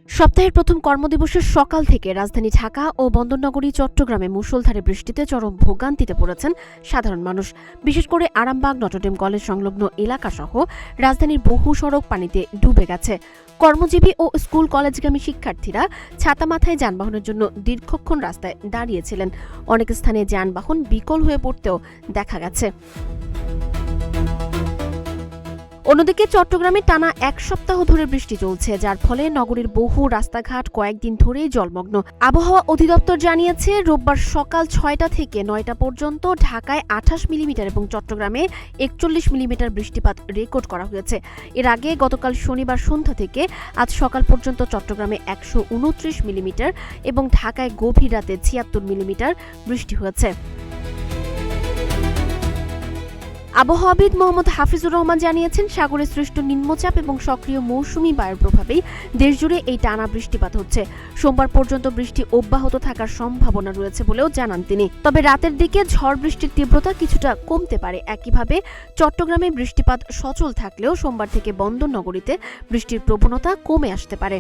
সপ্তাহের প্রথম কর্মদিবসের সকাল থেকে রাজধানী ঢাকা ও বন্দরনগরী চট্টগ্রামে মুষলধারে বৃষ্টিতে চরম ভোগান্তিতে পড়েছেন সাধারণ মানুষ। বিশেষ করে আরামবাগ নটরডেম কলেজ সংলগ্ন এলাকাসহ রাজধানীর বহু সড়ক পানিতে ডুবে গেছে। কর্মজীবী ও স্কুল কলেজগামী শিক্ষার্থীরা ছাতা মাথায় যানবাহনের জন্য দীর্ঘক্ষণ রাস্তায় দাঁড়িয়েছিলেন। অনেক স্থানে যানবাহন বিকল হয়ে পড়তেও দেখা গেছে। অন্যদিকে চট্টগ্রামে টানা এক সপ্তাহ ধরে বৃষ্টি চলছে, যার ফলে নগরীর বহু রাস্তাঘাট কয়েকদিন ধরেই জলমগ্ন। আবহাওয়া অধিদপ্তর জানিয়েছে, রোববার সকাল ৬টা থেকে ৯টা পর্যন্ত ঢাকায় ২৮ মিলিমিটার এবং চট্টগ্রামে ৪১ মিলিমিটার বৃষ্টিপাত রেকর্ড করা হয়েছে। এর আগে গতকাল শনিবার সন্ধ্যা থেকে আজ সকাল পর্যন্ত চট্টগ্রামে ১২৯ মিলিমিটার এবং ঢাকায় গভীর রাতে ৭৬ মিলিমিটার বৃষ্টি হয়েছে। আবহাওয়াবিদ মোহাম্মদ হাফিজুর রহমান জানিয়েছেন, সাগরে সৃষ্ট নিম্নচাপ এবং সক্রিয় মৌসুমী বায়ুর প্রভাবেই দেশজুড়ে এই টানা বৃষ্টিপাত হচ্ছে। সোমবার পর্যন্ত বৃষ্টি অব্যাহত থাকার সম্ভাবনা রয়েছে বলেও জানান তিনি। তবে রাতের দিকে ঝড় বৃষ্টির তীব্রতা কিছুটা কমতে পারে। একইভাবে চট্টগ্রামে বৃষ্টিপাত সচল থাকলেও সোমবার থেকে বন্দরনগরীতে বৃষ্টির প্রবণতা কমে আসতে পারে।